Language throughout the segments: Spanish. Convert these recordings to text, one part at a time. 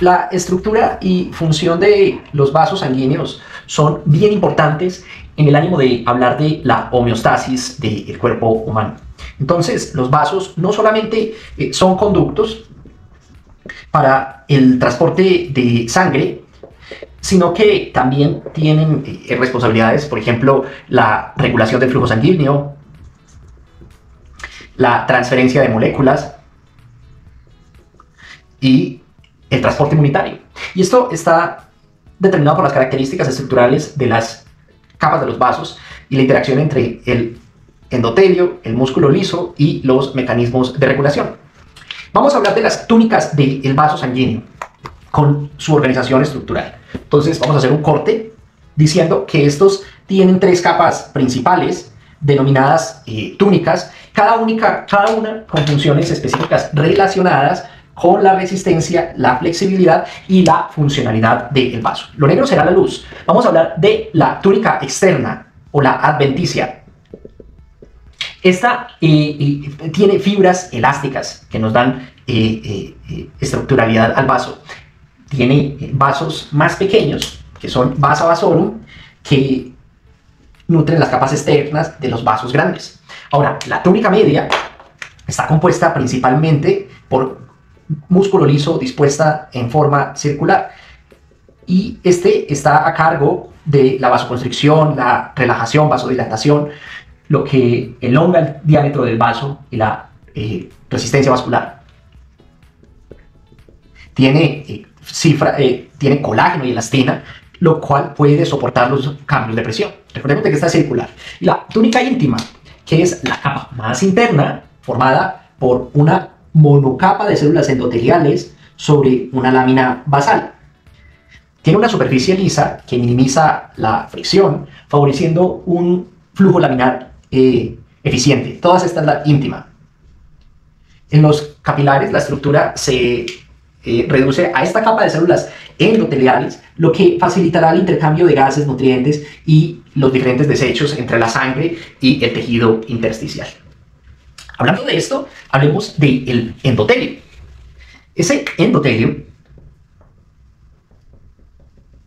La estructura y función de los vasos sanguíneos son bien importantes en el ánimo de hablar de la homeostasis del cuerpo humano. Entonces, los vasos no solamente son conductos para el transporte de sangre, sino que también tienen responsabilidades, por ejemplo, la regulación del flujo sanguíneo, la transferencia de moléculas y el transporte inmunitario. Y esto está determinado por las características estructurales de las capas de los vasos y la interacción entre el endotelio, el músculo liso y los mecanismos de regulación. Vamos a hablar de las túnicas del vaso sanguíneo con su organización estructural. Entonces vamos a hacer un corte diciendo que estos tienen tres capas principales denominadas túnicas, cada una con funciones específicas relacionadas con la resistencia, la flexibilidad y la funcionalidad del vaso. Lo negro será la luz. Vamos a hablar de la túnica externa o la adventicia. Esta tiene fibras elásticas que nos dan estructuralidad al vaso. Tiene vasos más pequeños, que son vasa vasorum, que nutren las capas externas de los vasos grandes. Ahora, la túnica media está compuesta principalmente por músculo liso dispuesta en forma circular, y este está a cargo de la vasoconstricción, la relajación, vasodilatación, lo que elonga el diámetro del vaso y la resistencia vascular. Tiene tiene colágeno y elastina, lo cual puede soportar los cambios de presión. Recordemos que esta es circular. Y la túnica íntima, que es la capa más interna, formada por una monocapa de células endoteliales sobre una lámina basal. Tiene una superficie lisa que minimiza la fricción, favoreciendo un flujo laminar eficiente. Todas estas la íntima. En los capilares la estructura se reduce a esta capa de células endoteliales, lo que facilitará el intercambio de gases, nutrientes y los diferentes desechos entre la sangre y el tejido intersticial. Hablando de esto, hablemos del endotelio. Ese endotelio,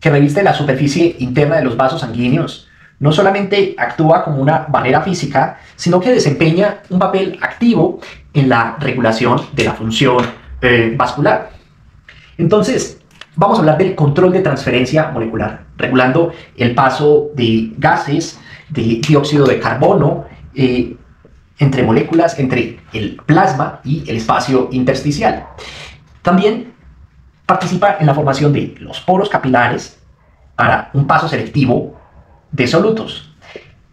que reviste la superficie interna de los vasos sanguíneos, no solamente actúa como una barrera física, sino que desempeña un papel activo en la regulación de la función vascular. Entonces, vamos a hablar del control de transferencia molecular, regulando el paso de gases, de dióxido de carbono, entre moléculas, entre el plasma y el espacio intersticial. También participa en la formación de los poros capilares para un paso selectivo de solutos.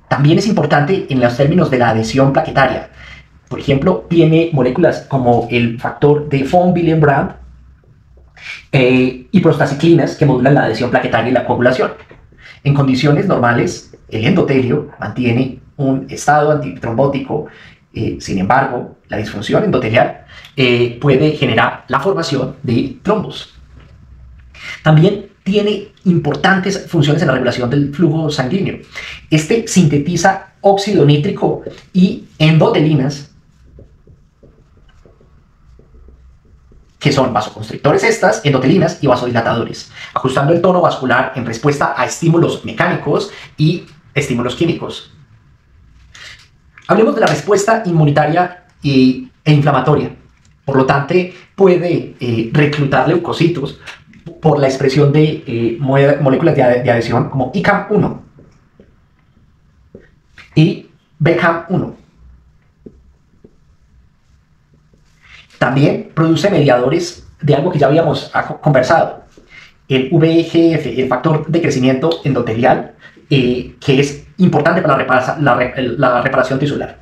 También es importante en los términos de la adhesión plaquetaria. Por ejemplo, tiene moléculas como el factor de von Willebrand y prostaciclinas que modulan la adhesión plaquetaria y la coagulación. En condiciones normales, el endotelio mantiene un estado antitrombótico. Sin embargo, la disfunción endotelial puede generar la formación de trombos. También tiene importantes funciones en la regulación del flujo sanguíneo. Este sintetiza óxido nítrico y endotelinas, que son vasoconstrictores endotelinas y vasodilatadores, ajustando el tono vascular en respuesta a estímulos mecánicos y estímulos químicos. Hablemos de la respuesta inmunitaria e inflamatoria. Por lo tanto, puede reclutar leucocitos por la expresión de moléculas de adhesión como ICAM1 y BCAM1. También produce mediadores de algo que ya habíamos conversado, el VEGF, el factor de crecimiento endotelial, que es importante para la reparación tisular.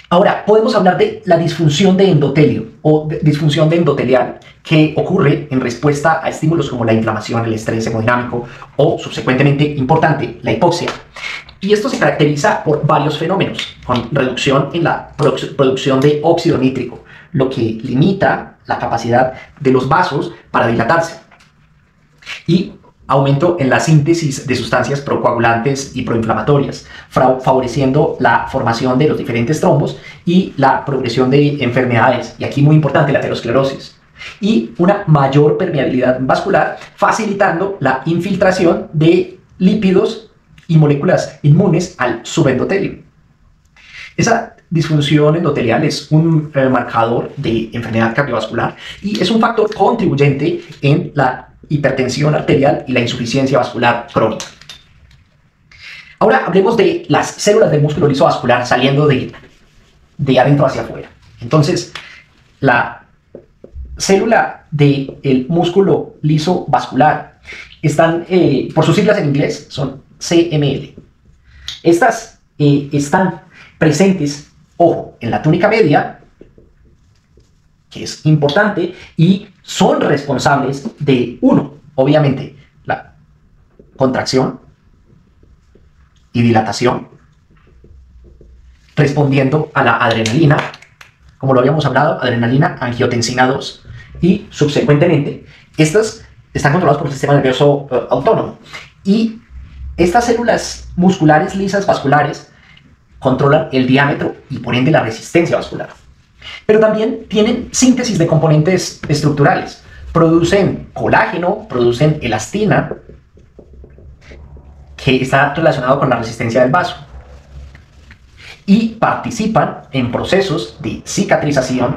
Ahora, podemos hablar de la disfunción de endotelio o disfunción de endotelial, que ocurre en respuesta a estímulos como la inflamación, el estrés hemodinámico o, subsecuentemente importante, la hipoxia. Y esto se caracteriza por varios fenómenos, con reducción en la producción de óxido nítrico, lo que limita la capacidad de los vasos para dilatarse, y aumento en la síntesis de sustancias procoagulantes y proinflamatorias, favoreciendo la formación de los diferentes trombos y la progresión de enfermedades, y aquí muy importante la aterosclerosis. y una mayor permeabilidad vascular, facilitando la infiltración de lípidos y moléculas inmunes al subendotelio. Esa disfunción endotelial es un marcador de enfermedad cardiovascular y es un factor contribuyente en la hipertensión arterial y la insuficiencia vascular crónica. Ahora hablemos de las células del músculo liso vascular saliendo de adentro hacia afuera. Entonces, la célula del músculo liso vascular están, por sus siglas en inglés, son CML. Estas están presentes, ojo, en la túnica media, que es importante, y son responsables de, uno, obviamente, la contracción y dilatación, respondiendo a la adrenalina, como lo habíamos hablado, adrenalina, angiotensina 2, y subsecuentemente, estas están controladas por el sistema nervioso autónomo. Y estas células musculares lisas vasculares controlan el diámetro y por ende la resistencia vascular. Pero también tienen síntesis de componentes estructurales. Producen colágeno, producen elastina, que está relacionado con la resistencia del vaso. Y participan en procesos de cicatrización,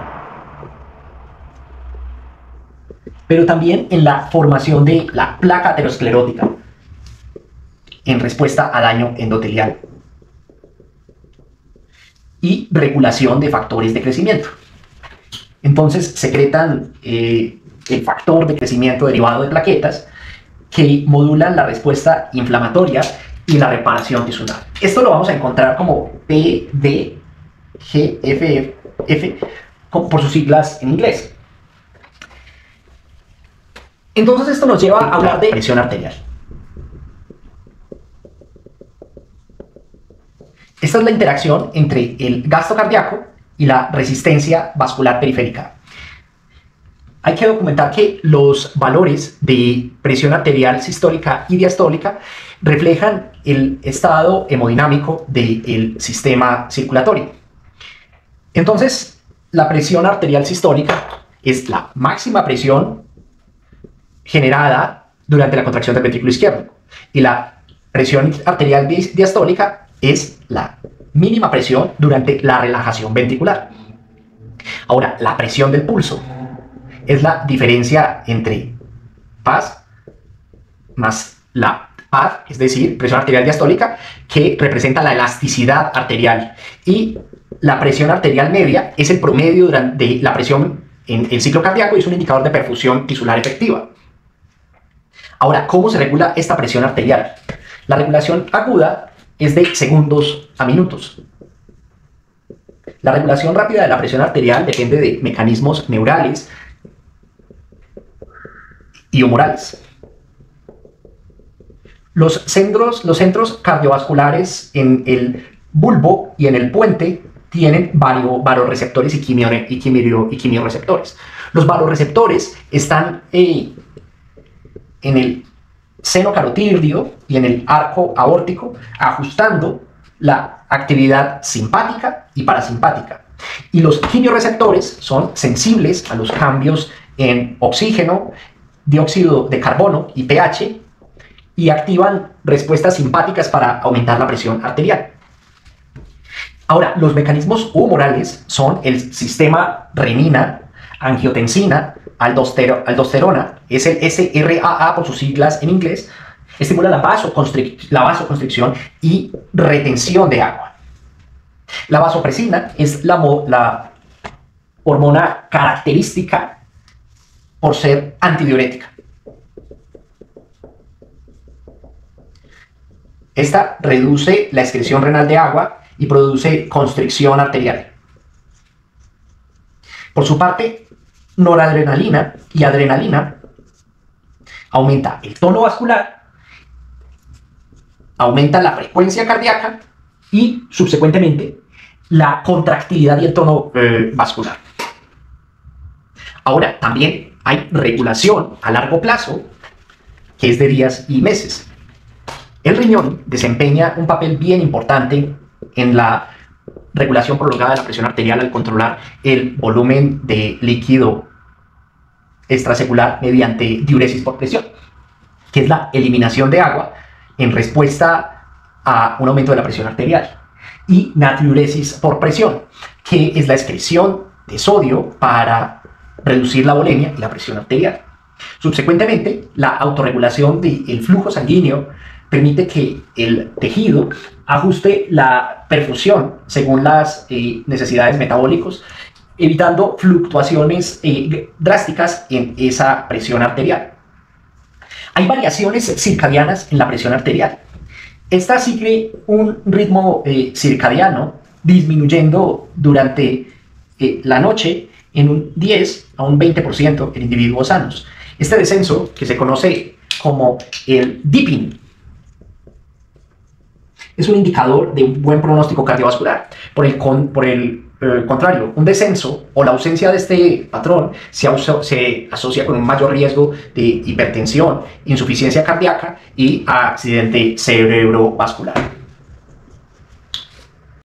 pero también en la formación de la placa aterosclerótica en respuesta a daño endotelial y regulación de factores de crecimiento. Entonces secretan el factor de crecimiento derivado de plaquetas que modulan la respuesta inflamatoria y la reparación tisular. Esto lo vamos a encontrar como PDGFF por sus siglas en inglés. Entonces esto nos lleva a hablar de presión arterial. Esta es la interacción entre el gasto cardíaco y la resistencia vascular periférica. Hay que documentar que los valores de presión arterial sistólica y diastólica reflejan el estado hemodinámico del sistema circulatorio. Entonces, la presión arterial sistólica es la máxima presión generada durante la contracción del ventrículo izquierdo y la presión arterial diastólica es la mínima presión durante la relajación ventricular. Ahora, la presión del pulso es la diferencia entre paz más la PAD, es decir, presión arterial diastólica, que representa la elasticidad arterial. Y la presión arterial media es el promedio de la presión en el ciclo cardíaco y es un indicador de perfusión tisular efectiva. Ahora, ¿cómo se regula esta presión arterial? La regulación aguda es de segundos a minutos. La regulación rápida de la presión arterial depende de mecanismos neurales y humorales. Los centros cardiovasculares en el bulbo y en el puente tienen varoreceptores y quimioreceptores. Los varoreceptores están en el seno carotídeo y en el arco aórtico, ajustando la actividad simpática y parasimpática. Y los quimioreceptores son sensibles a los cambios en oxígeno, dióxido de carbono y pH, y activan respuestas simpáticas para aumentar la presión arterial. Ahora, los mecanismos humorales son el sistema renina, angiotensina, aldosterona, es el SRAA por sus siglas en inglés, estimula la vasoconstricción y retención de agua. La vasopresina es la hormona característica por ser antidiurética. Esta reduce la excreción renal de agua y produce constricción arterial. Por su parte, noradrenalina y adrenalina aumenta el tono vascular, aumenta la frecuencia cardíaca y, subsecuentemente, la contractilidad y el tono vascular. Ahora, también hay regulación a largo plazo, que es de días y meses. El riñón desempeña un papel bien importante en la regulación prolongada de la presión arterial al controlar el volumen de líquido extracelular mediante diuresis por presión, que es la eliminación de agua en respuesta a un aumento de la presión arterial, y natriuresis por presión, que es la excreción de sodio para reducir la volemia y la presión arterial. Subsecuentemente, la autorregulación del flujo sanguíneo permite que el tejido ajuste la perfusión según las necesidades metabólicas, evitando fluctuaciones drásticas en esa presión arterial. Hay variaciones circadianas en la presión arterial. Esta sigue un ritmo circadiano disminuyendo durante la noche en un 10 a un 20% en individuos sanos. Este descenso, que se conoce como el dipping, es un indicador de un buen pronóstico cardiovascular. Por el contrario, un descenso o la ausencia de este patrón se asocia con un mayor riesgo de hipertensión, insuficiencia cardíaca y accidente cerebrovascular.